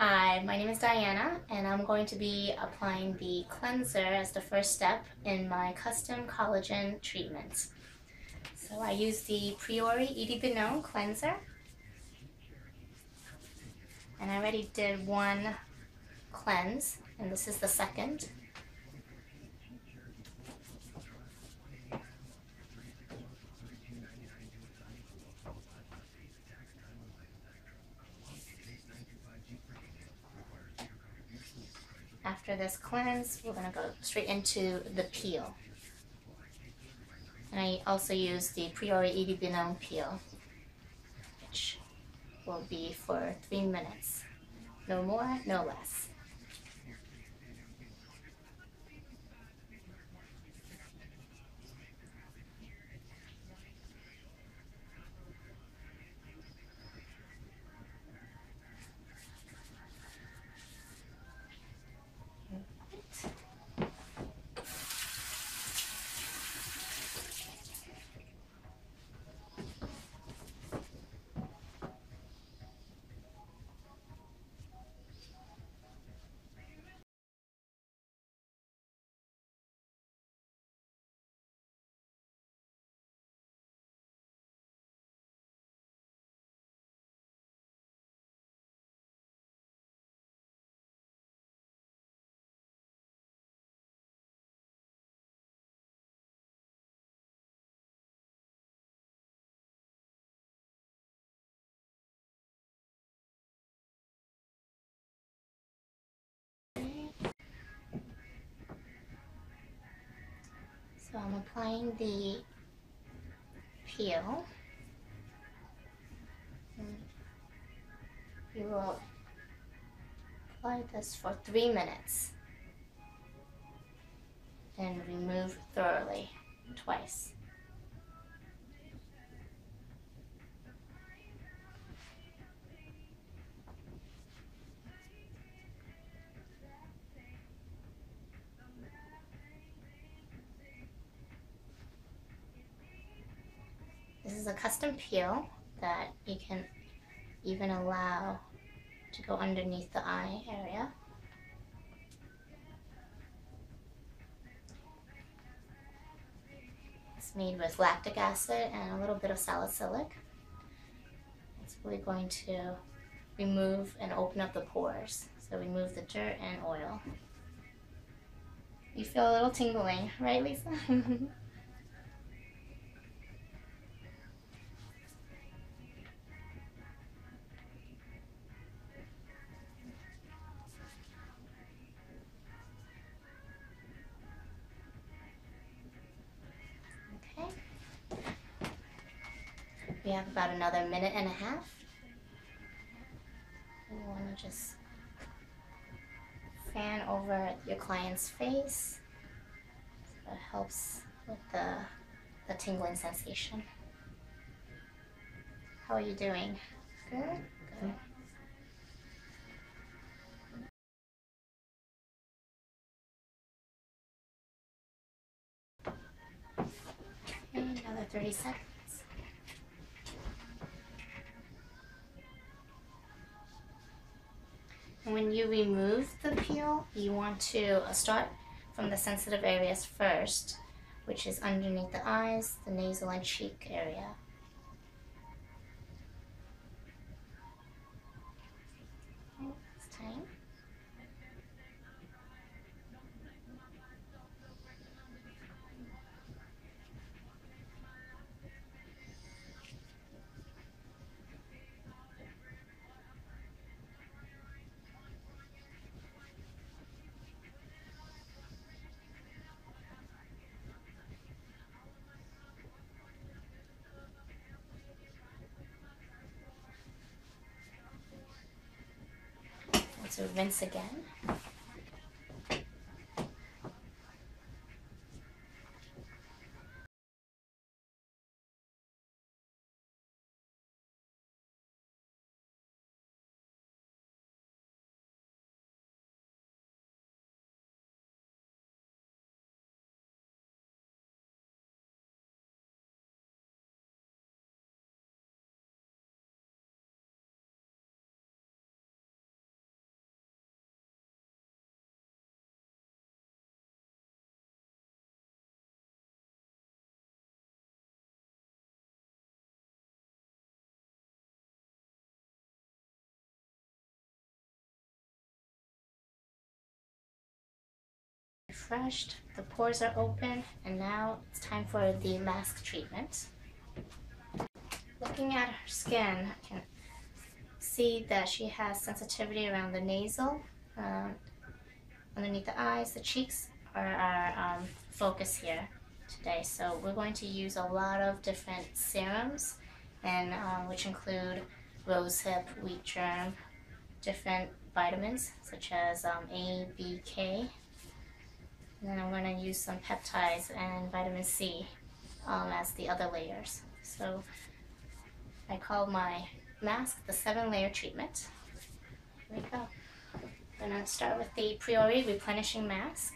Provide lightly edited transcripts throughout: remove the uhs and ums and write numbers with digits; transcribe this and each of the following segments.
Hi, my name is Diana, and I'm going to be applying the cleanser as the first step in my custom collagen treatment. So I use the Priori Idibinone cleanser, and I already did one cleanse, and this is the second. After this cleanse, we're going to go straight into the peel. And I also use the Priori Idibinone peel, which will be for 3 minutes. No more, no less. So I'm applying the peel. You will apply this for 3 minutes, then remove thoroughly twice. This is a custom peel that you can even allow to go underneath the eye area. It's made with lactic acid and a little bit of salicylic. It's really going to remove and open up the pores. So remove the dirt and oil. You feel a little tingling, right, Lisa? Okay. We have about another minute and a half. You want to just fan over your client's face. So it helps with the tingling sensation. How are you doing? Good? Good. Okay, another 30 seconds. And when you remove the peel, you want to start from the sensitive areas first, which is underneath the eyes, the nasal and cheek area. Okay, it's time. So rinse again. refreshed, the pores are open, and now it's time for the mask treatment. Looking at her skin, I can see that she has sensitivity around the nasal, underneath the eyes. The cheeks are our focus here today. So we're going to use a lot of different serums, and which include rosehip, wheat germ, different vitamins such as A, B, K. And then I'm going to use some peptides and vitamin C as the other layers. So I call my mask the 7-layer treatment. Here we go. I'm going to start with the Priori Replenishing Mask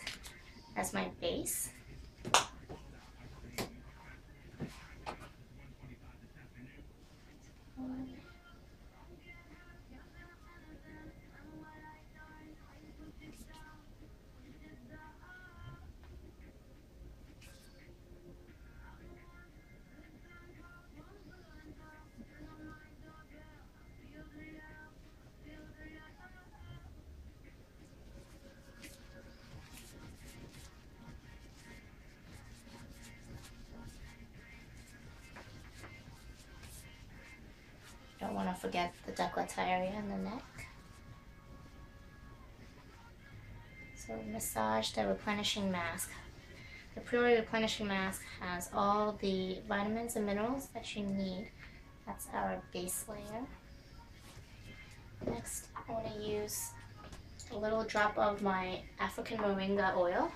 as my base. Don't want to forget the décolleté area and the neck. So massage the replenishing mask. The Priori Replenishing Mask has all the vitamins and minerals that you need. That's our base layer. Next, I want to use a little drop of my African moringa oil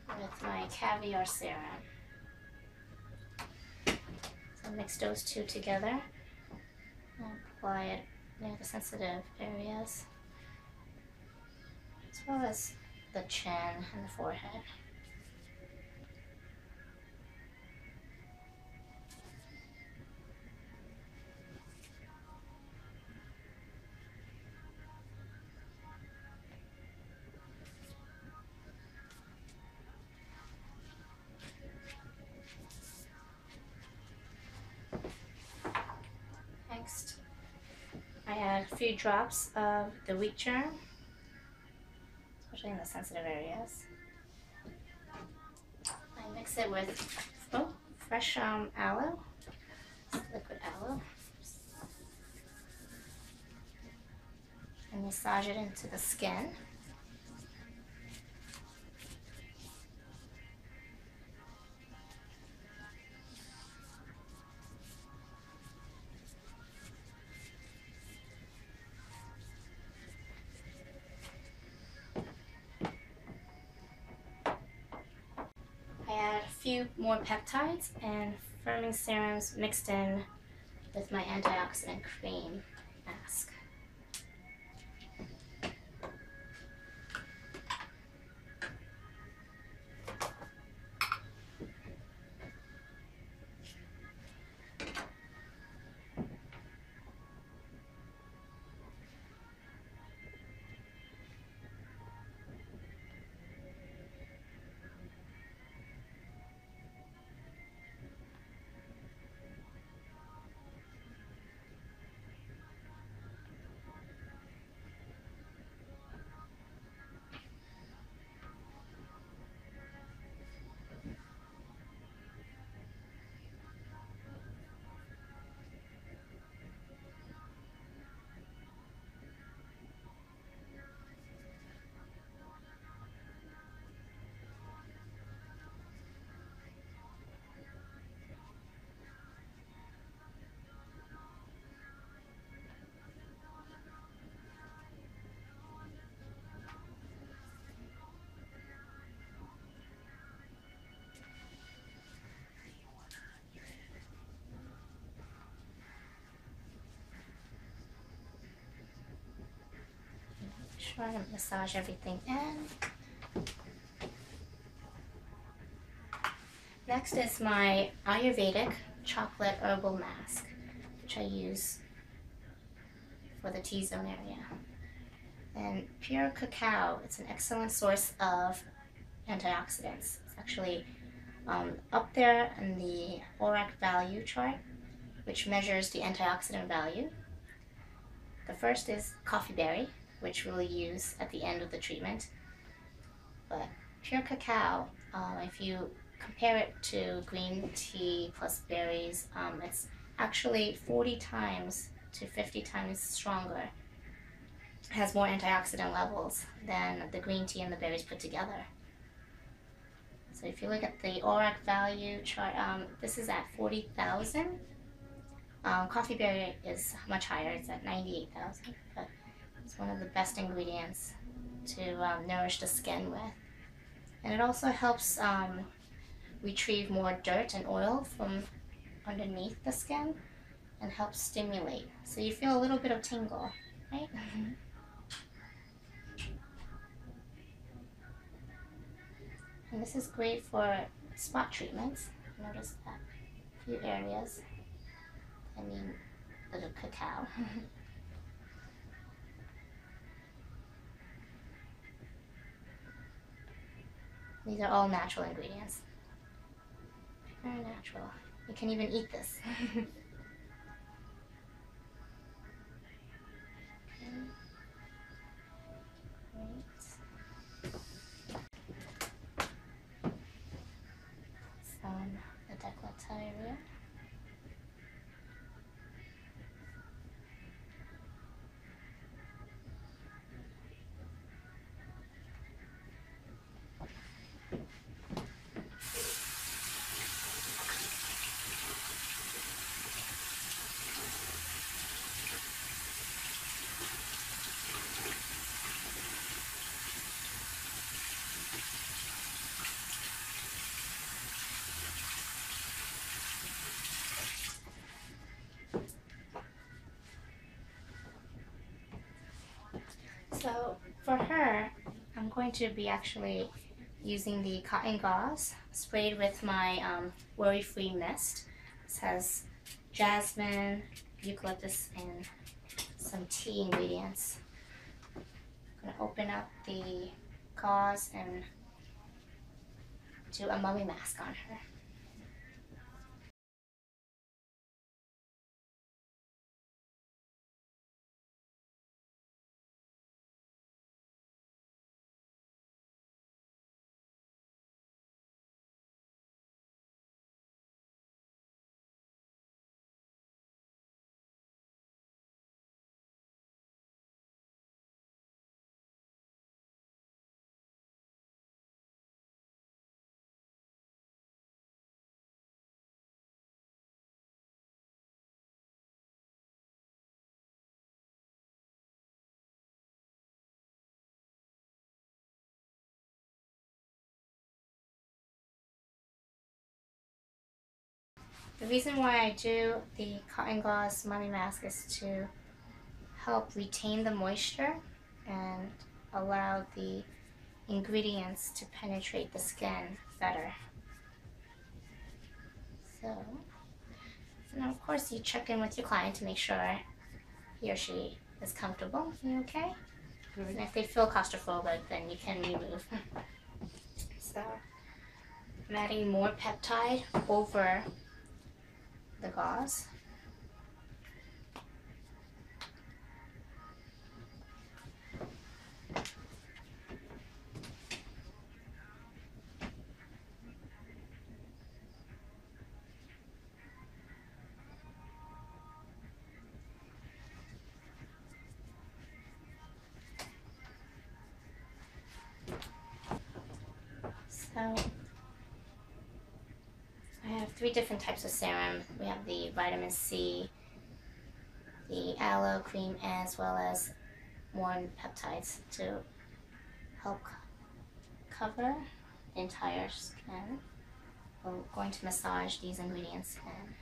with my caviar serum. So mix those two together and apply it near the sensitive areas, as well as the chin and the forehead. Next, I add a few drops of the wheat germ, especially in the sensitive areas. I mix it with fresh aloe, liquid aloe, and massage it into the skin. Few more peptides and firming serums mixed in with my antioxidant cream mask. Try to massage everything in. Next is my Ayurvedic chocolate herbal mask, which I use for the T-zone area. And pure cacao, it's an excellent source of antioxidants. It's actually up there in the ORAC value chart, which measures the antioxidant value. The first is coffee berry, which we'll use at the end of the treatment. But pure cacao, if you compare it to green tea plus berries, it's actually 40 times to 50 times stronger. It has more antioxidant levels than the green tea and the berries put together. So if you look at the ORAC value chart, this is at 40,000. Coffee berry is much higher, it's at 98,000, but it's one of the best ingredients to nourish the skin with. And it also helps retrieve more dirt and oil from underneath the skin and helps stimulate. So you feel a little bit of tingle, right? And this is great for spot treatments. Notice that a few areas. I mean, little cacao. These are all natural ingredients. Very natural. You can even eat this. Okay. Some the décolleté area. So for her, I'm going to be actually using the cotton gauze sprayed with my worry-free mist. This has jasmine, eucalyptus, and some tea ingredients. I'm going to open up the gauze and do a mummy mask on her. The reason why I do the cotton gauze mummy mask is to help retain the moisture and allow the ingredients to penetrate the skin better. So now of course you check in with your client to make sure he or she is comfortable. You okay? And if they feel claustrophobic, then you can remove. So I'm adding more peptide over the gauze. So I have 3 different types of serum. We have the vitamin C, the aloe cream, as well as more peptides to help cover the entire skin. We're going to massage these ingredients in.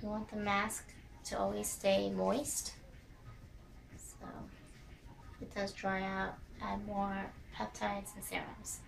You want the mask to always stay moist. So if it does dry out, add more peptides and serums.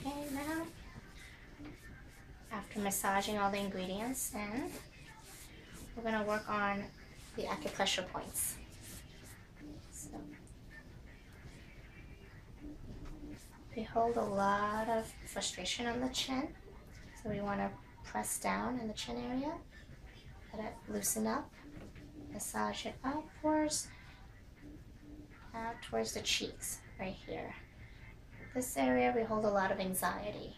Okay, now after massaging all the ingredients in, we're going to work on the acupressure points. So we hold a lot of frustration on the chin, so we want to press down in the chin area, let it loosen up, massage it upwards, out towards the cheeks, right here. This area we hold a lot of anxiety.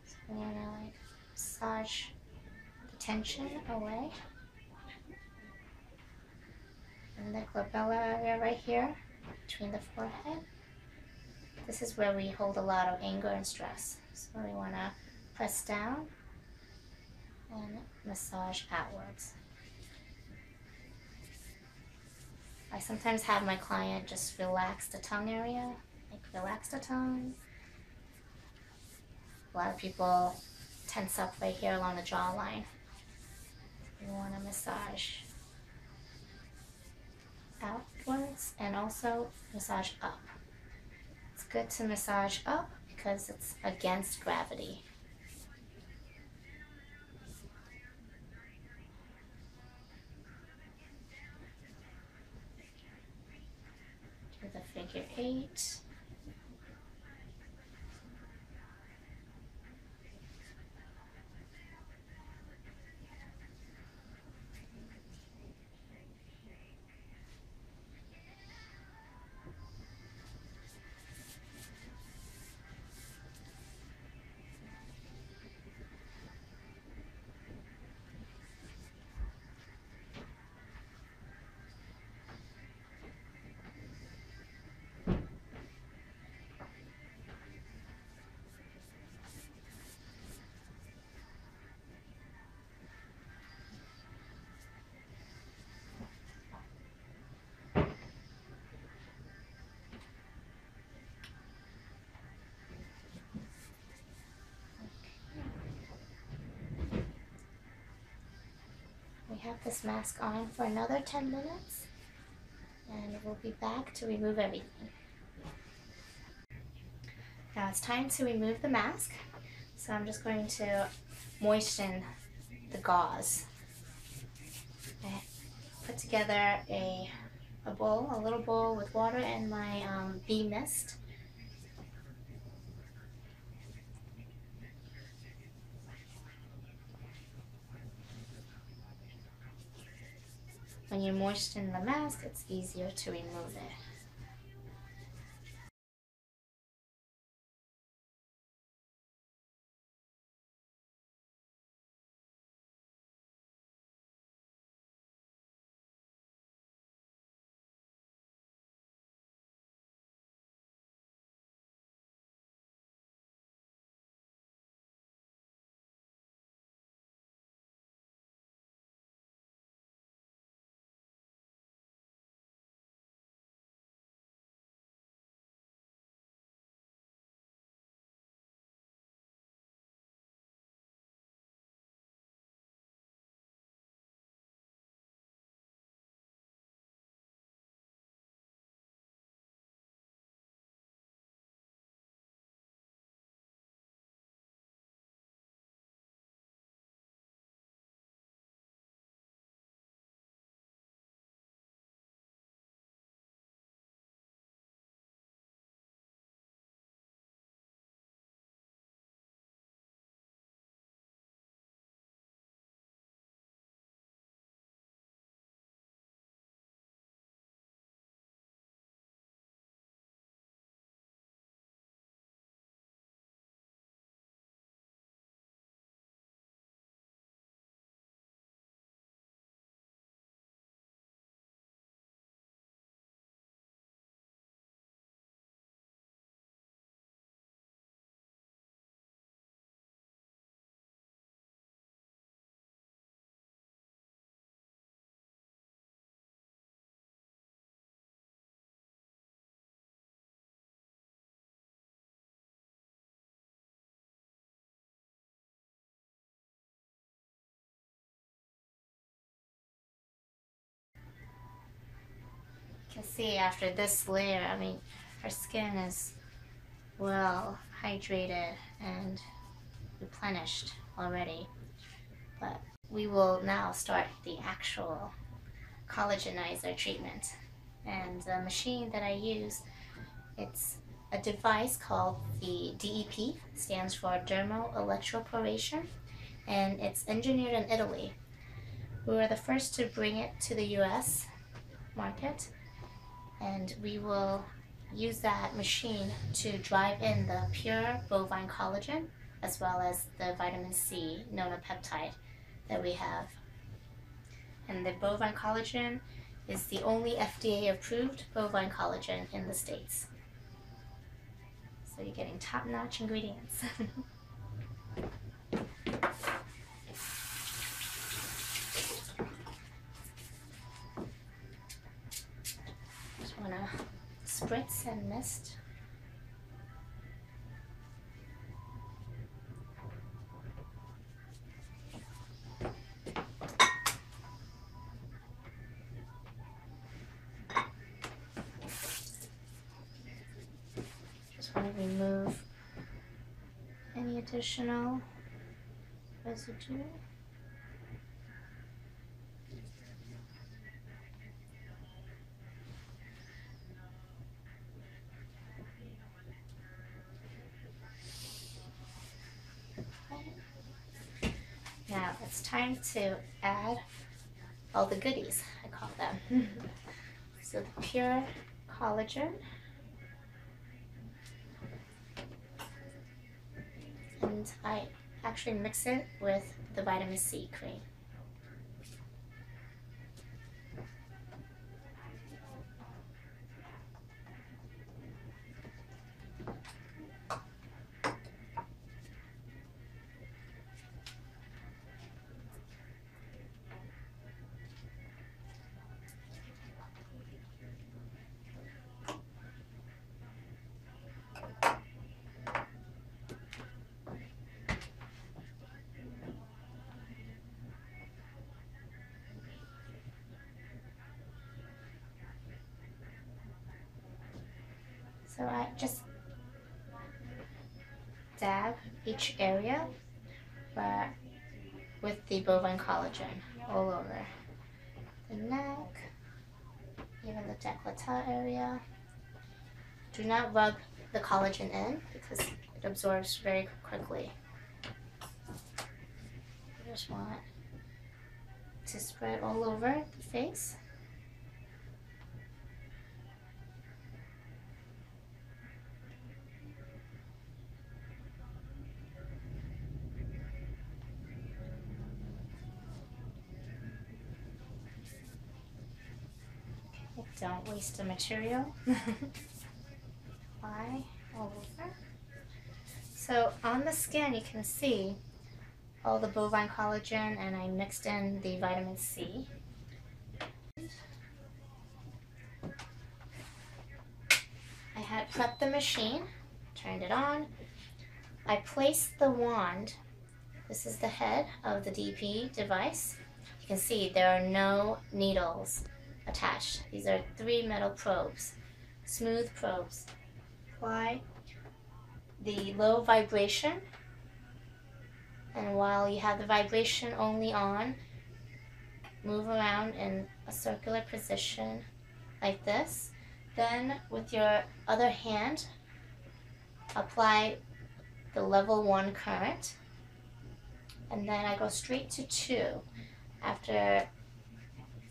So we want to like massage the tension away. And the glabella area right here, between the forehead. This is where we hold a lot of anger and stress. So we want to press down and massage outwards. I sometimes have my client just relax the tongue area, like relax the tongue. A lot of people tense up right here along the jawline. We want to massage outwards and also massage up. It's good to massage up because it's against gravity. Do the figure 8. We have this mask on for another 10 minutes and we'll be back to remove everything. Now it's time to remove the mask. So I'm just going to moisten the gauze. I put together a little bowl with water and my bee mist. When you moisten the mask, it's easier to remove it. can see after this layer, I mean, our skin is well hydrated and replenished already. But we will now start the actual collagenizer treatment. And the machine that I use, it's a device called the DEP, stands for dermal electroporation, and it's engineered in Italy. We were the first to bring it to the US market, and we will use that machine to drive in the pure bovine collagen as well as the vitamin C nonapeptide that we have. And the bovine collagen is the only FDA approved bovine collagen in the States. So you're getting top-notch ingredients. Just want to spritz and mist. Just want to remove any additional residue. Now it's time to add all the goodies, I call them. So the pure collagen, and I actually mix it with the vitamin C cream. So I just dab each area with the bovine collagen all over the neck, even the décolleté area. Do not rub the collagen in because it absorbs very quickly. You just want to spread all over the face. Don't waste the material. Apply all over. So on the skin you can see all the bovine collagen, and I mixed in the vitamin C. I had prepped the machine, turned it on. I placed the wand. This is the head of the DP device. You can see there are no needles attached. These are 3 metal probes, smooth probes. Apply the low vibration, and while you have the vibration only on, move around in a circular position like this. Then with your other hand, apply the level 1 current, and then I go straight to 2 after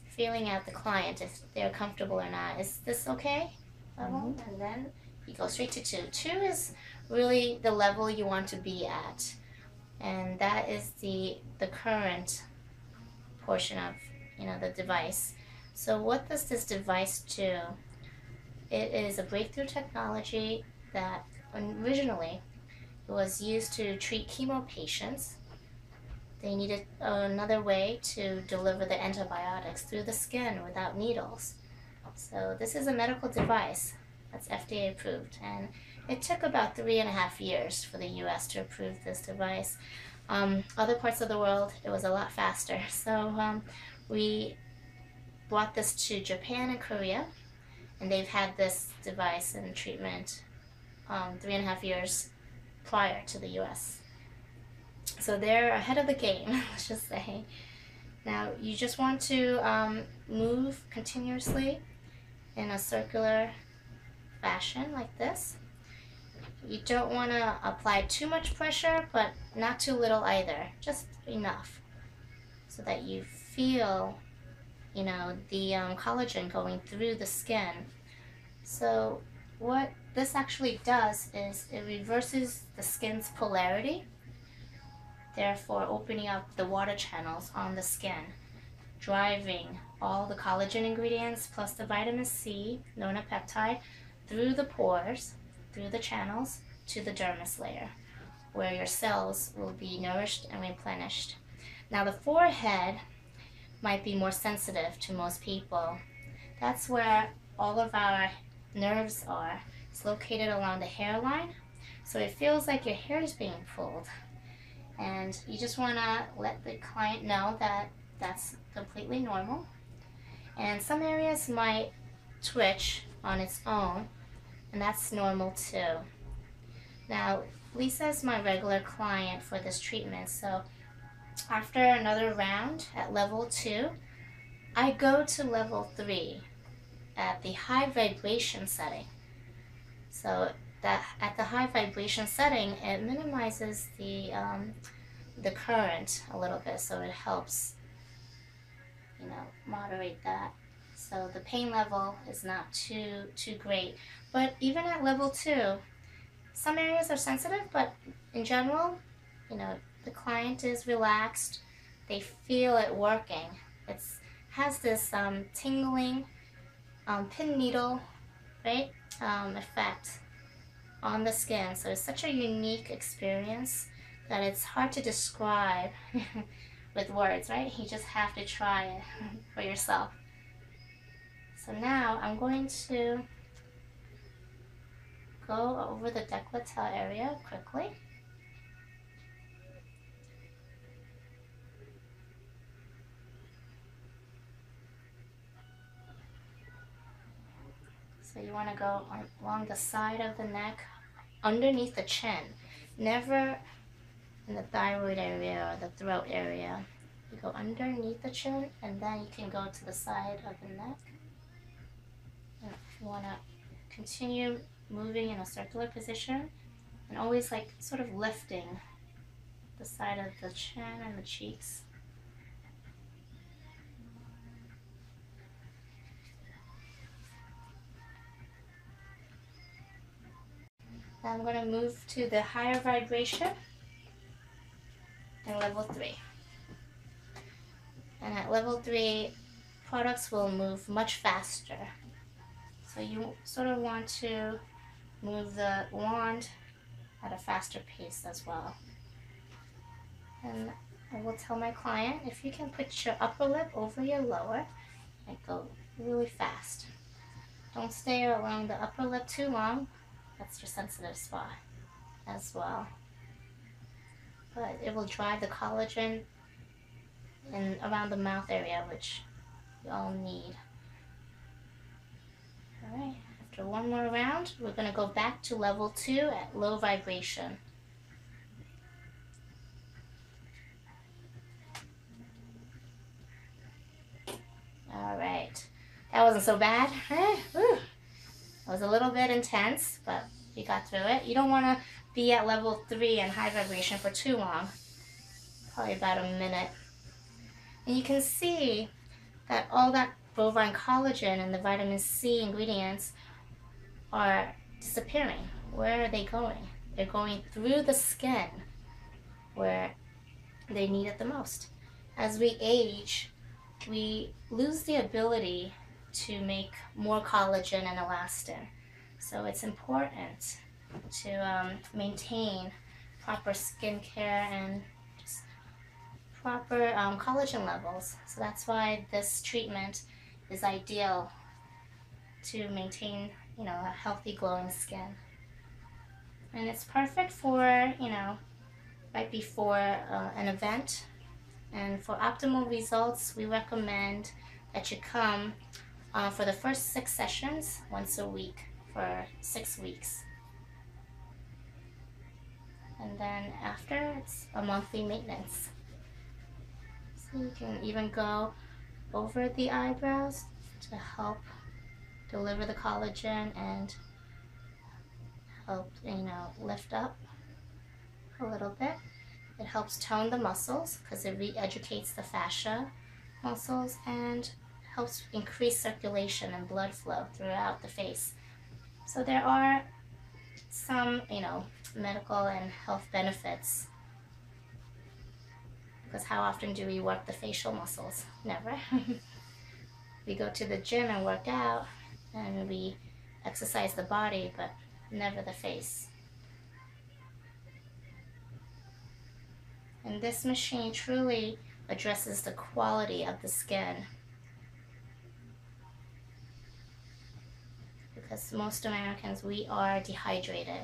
feeling out the client if they're comfortable or not. Is this okay level? And then you go straight to 2. 2 is really the level you want to be at, and that is the current portion of the device. So what does this device do? It is a breakthrough technology that originally was used to treat chemo patients. They needed another way to deliver the antibiotics through the skin without needles. So this is a medical device that's FDA approved, and it took about 3.5 years for the US to approve this device. Other parts of the world, it was a lot faster. So we brought this to Japan and Korea, and they've had this device and treatment 3.5 years prior to the US. So they're ahead of the game, let's just say. Now you just want to move continuously in a circular fashion like this. You don't want to apply too much pressure, but not too little either, just enough so that you feel, you know, the collagen going through the skin. So what this actually does is it reverses the skin's polarity, therefore opening up the water channels on the skin, driving all the collagen ingredients plus the vitamin C, known as peptide, through the pores, through the channels, to the dermis layer, where your cells will be nourished and replenished. Now the forehead might be more sensitive to most people. That's where all of our nerves are. It's located along the hairline, so it feels like your hair is being pulled. And you just want to let the client know that that's completely normal. And some areas might twitch on its own, and that's normal too. Now, Lisa's my regular client for this treatment, so after another round at level 2, I go to level 3 at the high vibration setting. So that at the high vibration setting, it minimizes the current a little bit, so it helps, you know, moderate that. So the pain level is not too great. But even at level 2, some areas are sensitive, but in general, you know, the client is relaxed. They feel it working. It has this tingling pin needle, right, effect on the skin. So it's such a unique experience that it's hard to describe with words, right? You just have to try it for yourself. So now I'm going to go over the décolleté area quickly. So you want to go along the side of the neck, underneath the chin, never in the thyroid area or the throat area. You go underneath the chin, and then you can go to the side of the neck. And you want to continue moving in a circular position, and always like sort of lifting the side of the chin and the cheeks. Now I'm going to move to the higher vibration in level 3. And at level 3, products will move much faster. So you sort of want to move the wand at a faster pace as well. And I will tell my client, if you can put your upper lip over your lower and go really fast. Don't stay along the upper lip too long. That's your sensitive spot as well. But it will drive the collagen in around the mouth area, which we all need. Alright, after one more round, we're going to go back to level 2 at low vibration. Alright, that wasn't so bad. It was a little bit intense, but you got through it. You don't want to be at level 3 and high vibration for too long, probably about a minute. And you can see that all that bovine collagen and the vitamin C ingredients are disappearing. Where are they going? They're going through the skin where they need it the most. As we age, we lose the ability to make more collagen and elastin. So it's important to maintain proper skincare and just proper collagen levels. So that's why this treatment is ideal to maintain, you know, a healthy glowing skin. And it's perfect for, you know, right before an event. And for optimal results, we recommend that you come for the first 6 sessions, once a week for 6 weeks. And then after, it's a monthly maintenance. So you can even go over the eyebrows to help deliver the collagen and help, lift up a little bit. It helps tone the muscles because it re-educates the fascia muscles and helps increase circulation and blood flow throughout the face. So there are some, medical and health benefits, because how often do we work the facial muscles? Never. We go to the gym and work out and we exercise the body, but never the face. And this machine truly addresses the quality of the skin, because most Americans, we are dehydrated.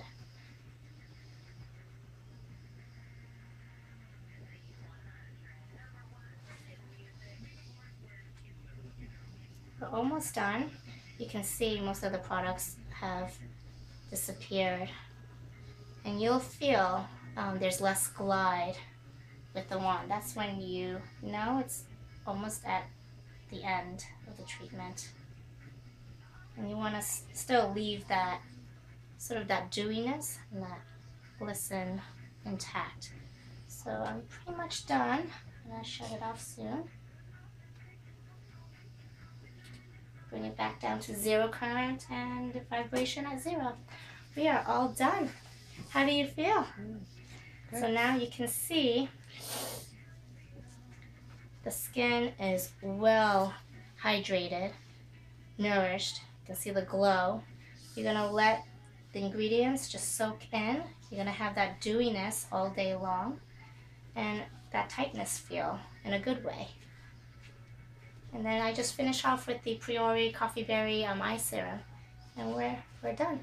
We're almost done. You can see most of the products have disappeared, and you'll feel there's less glide with the wand. That's when you know it's almost at the end of the treatment. And you want to still leave that sort of that dewiness and that glisten intact. So I'm pretty much done. I'm going to shut it off soon. Bring it back down to 0 current and vibration at 0. We are all done. How do you feel? Good. So now you can see the skin is well hydrated, nourished. You can see the glow. You're going to let the ingredients just soak in. You're going to have that dewiness all day long and that tightness feel in a good way. And then I just finish off with the Priori Coffee Berry eye serum, and we're done.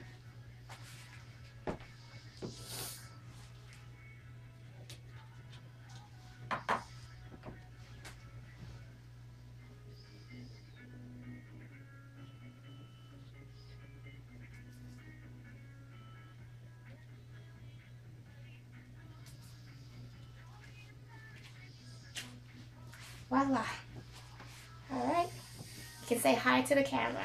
Voila. All right. You can say hi to the camera.